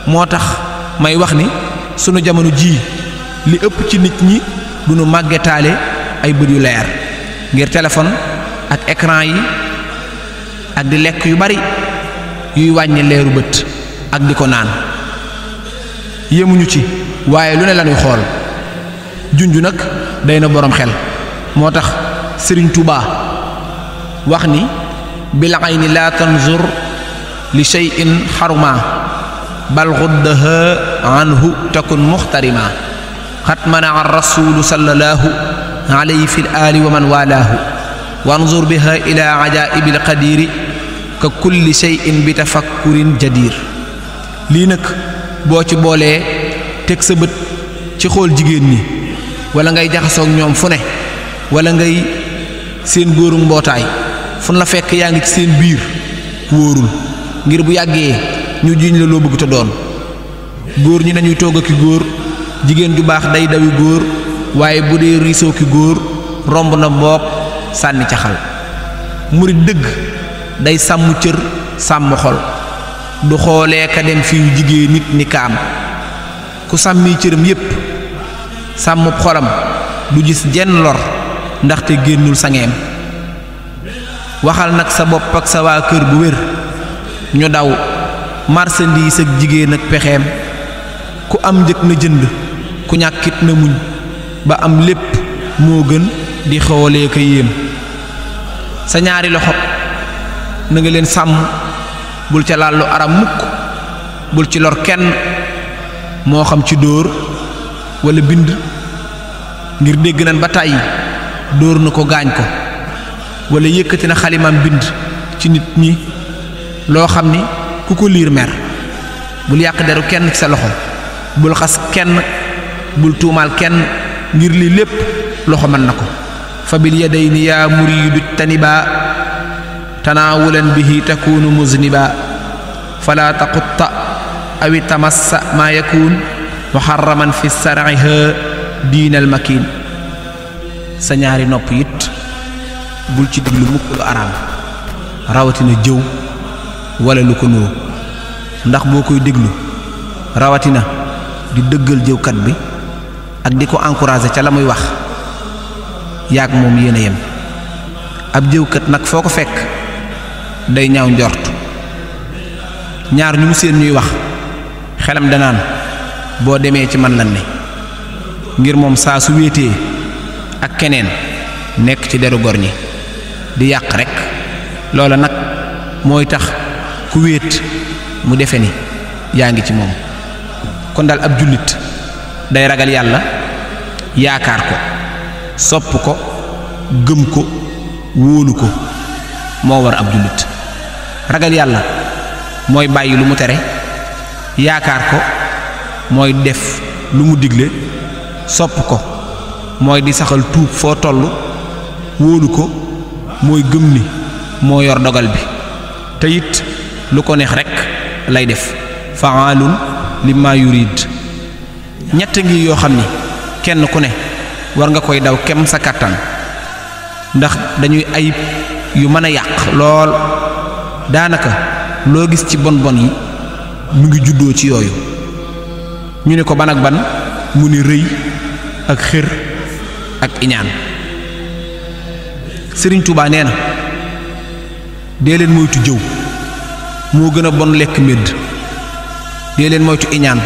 moo tax may wax ni sunu jamono ji li ëpp ci nit ñi duñu màggetaale ay bët yu leer ngir téléphone ak écran yi ak di lekk yu bari yuy wàññi leeru bët ak di ko naan yémuñu ci waaye lu ne lañuy xool junju nag day na boroom xel moo tax Sëriñ Tuubaa wax ni bil ayni laa tanzur li shay'in xaruma bal xuddaha anhu takun muxtarima xat manaa rasulu sallallahu alayhi fi ali wa man walaahu wanzur biha ila ajaibil qadiri ka kulli shay'in bi tafakkurin jadir lii nag boo ci boolee teg sa bët ci xool jigéen ñi wala ngay jaxasoog ñoom fu ne wala ngay seen góoru mbootaay fu la fekk yaa ngi ci seen biir wóorul ngir bu yàggee ñu jiiñ la loo bëgg te doon góor ñi nañuy togg ki góor jigéen ju baax day dawi góor waaye bu dee riisoo ki góor romb na mboop sànni ca xal murit dëgg day sàmm cër sàmm xol du xoolee ka dem fiw jigéen nit ni kaam ku sàmmi cëram yépp sàmmub xolam du gis jenn lor ndaxte génnul sangeem waxal nag sa bopp ak sa waa kër bu wér ñu daw marchandise ak jigéen ak pexeem ku am njëg na jënd ku ñàkkit na muñ ba am lépp moo gën di xoolee ka yéem sa ñaari loxo na nga leen sàmm bul ca laal lu aram mukk bul ci lor kenn moo xam ci dóor walla bind ngir dégg nañ ba tàyyi dóor na ko gaañ ko walla yëkkati na xalimam bind ci nit ñi loo xam ni ku ko liir mer bul yàq deru kenn ci sa loxo bul xas kenn bul tuumaal kenn ngir lii lépp loxo mën na ko fa bil yadayni yaa muriidu taniba tanaawulan bihi takunu muzniba fala taqutta awi tamassa maa yakun muharraman fi sar'iha diinal makin sa ñaari nopp it bul ci diglu mukk lu araam rawatina jëw wala lu ko nuru ndax boo koy déglu rawatina di dëggal jëwkat bi ak di ko encourager ca la muy wax yaag moom yéen a yem ab jëwkat nag foo ko fekk day ñaaw njort ñaar ñu mu seen ñuy wax xelam danaan boo demee ci man lan ne ngir moom saa su wéetee ak keneen nekk ci deru gor ñi di yàq rekk loola nag mooy tax ku wéet mu defe ni yaa ngi ci moom kon daal ab jullit day ragal yàlla yaakaar ko sopp ko gëm ko wóolu ko moo war ab jullit ragal yàlla mooy bàyyi lu mu tere yaakaar ko mooy def lu mu digle sopp ko mooy di saxal tuub foo tollu wóolu ko mooy gëm ni moo yor dogal bi te it lu ko neex rekk lay def fa'aalun limma yurid ñett ngi yoo xam ni kenn ku ne war nga koy daw kem sa kàttan ndax dañuy ayib yu mën a yàq lool daanaka loo gis ci bon bon yi mu ngi juddoo ci yooyu ñu ne ko ban ak ban mu ni rëy ak xër ak iñaan Sëriñ Tuubaa nee na dee leen moytu jëw moo gën a bon lekk médd dee leen moytu iñaan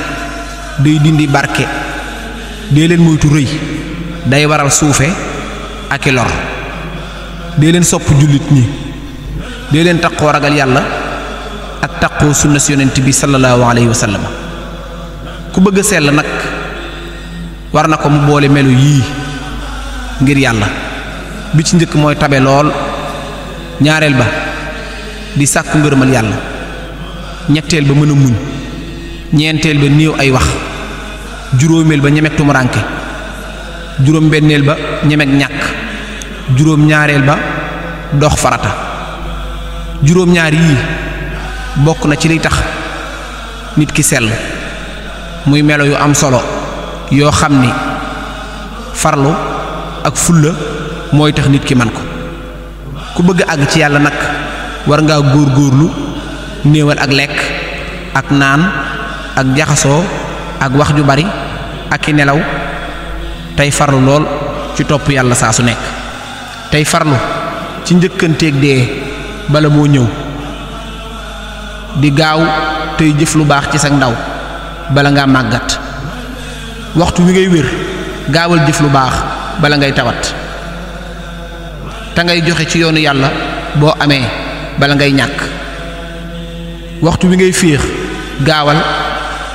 day dindi barke dee leen moytu rëy day waral suufe ak i lor dee leen sopp jullit ñi dee leen taqoo ragal yàlla ak taqoo sunna si yonent bi sallallahu alayhi wa sallam ku bëgg a sell nag war na ko mu boole melu yii ngir yàlla bi ci njëkk mooy tabe lool ñaareel ba di sàkku ngërëmal yàlla ñetteel ba mën a muñ ñeenteel ba néew ay wax juróomeel ba ñemek tumuranke juróom benneel ba ñemek ñàkk juróom ñaareel ba dox farata juróom ñaar yii bokk na ci liy tax nit ki sell muy melo yu am solo yoo xam ni farlu ak fulla mooy tax nit ki man ko ku bëgg àgg ci yàlla nag war ngaa góorgóorlu néewal ak lekk ak naan ak jaxasoo ak wax ju bari ak i nelaw tey farlu lool ci topp yàlla saa su nekk tey farlu ci njëkkanteeg dee bala moo ñëw di gaaw tey jëf lu baax ci sa ndaw bala ngaa màggat waxtu wi ngay wér gaawal jëf lu baax bala ngay tawat te ngay joxe ci yoonu yàlla boo amee bala ngay ñàkk waxtu wi ngay féex gaawal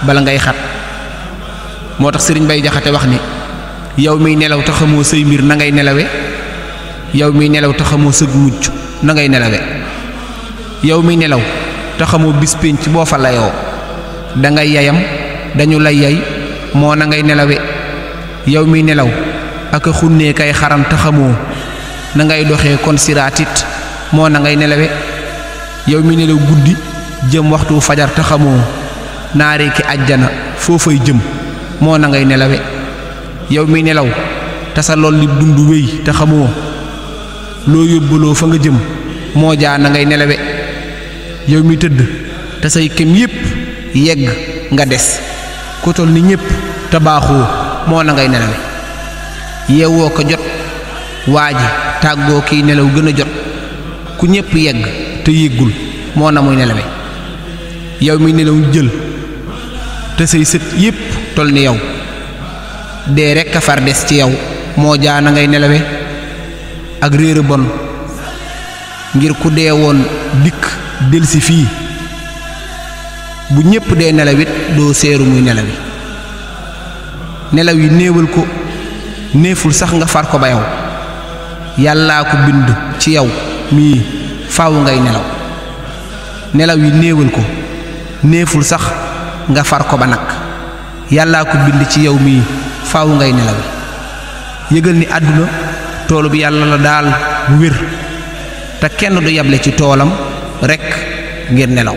bala ngay xat moo tax sëriñ Bay Jaxate wax ni yow miy nelaw te xamoo say mbir na ngay nelawe yow miy nelaw te xamoo sëg mucc na ngay nelawe yow miy nelaw te xamoo bis pénc boo fa layoo da ngay yayam dañu lay yay moo na ngay nelawe yow miy nelaw ak a xunnee kay xaram te xamoo na ngay doxee kon siraatit moo na ngay nelawe yow mi nelaw guddi jëm waxtu fajar te xamoo naaree ki àjjana foofay jëm moo na ngay nelawe yow mi nelaw te sa lool li dund wéy te xamoo loo yóbbaloo fa nga jëm moo jaa na ngay nelawe yow mi tëdd te say kem yépp yegg nga des ku tol ni ñépp te baaxoo moo na ngay nelawe yeewoo ko jot waa ji tàggoo kiy nelaw gën a jot ku ñépp yegg te yéggul moo na muy nelawe yow mi nelaw jël te say sët yépp tol ni yow dee rekk a far des ci yow moo jaa na ngay nelawe ak réer a bon ngir ku dee woon dikk delsi fii bu ñépp dee nelawit doo seeru muy nelawi nelaw yi néewal ko néeful sax nga far ko ba yow yàllaa ko bind ci yow mii faaw ngay nelaw nelaw yi néewal ko néeful sax nga far ko ba nag yàllaa ko bind ci yow mii faaw ngay nelawi yëgal ni àdduna toolu bi yàlla la daal bu wér te kenn du yable ci toolam rekk ngir nelaw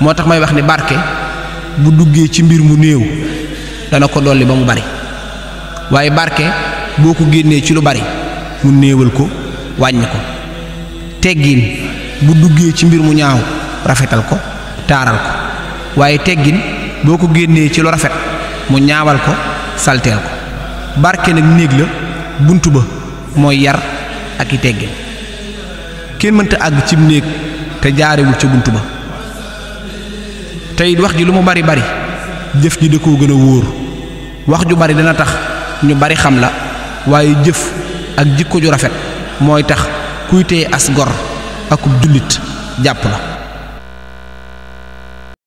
moo tax may wax ni barke bu duggee ci mbir mu néew dana ko dolli ba mu bari waaye barke boo ko génnee ci lu bari mu néewal ko wàññi ko teggin bu duggee ci mbir mu ñaaw rafetal ko taaral ko waaye teggin boo ko génnee ci lu rafet mu ñaawal ko salteel ko barke nag néeg la bunt ba mooy yar ak i teggin kenn mënta àgg cib néeg te jaarewul ca bunt ba tey wax ji lu mu bari bari jëf ji da koo gën a wóor wax ju bari dana tax ñu bari xam la waaye jëf ak jikko ju rafet mooy tax kuy téye as gor akub jullit jàpp la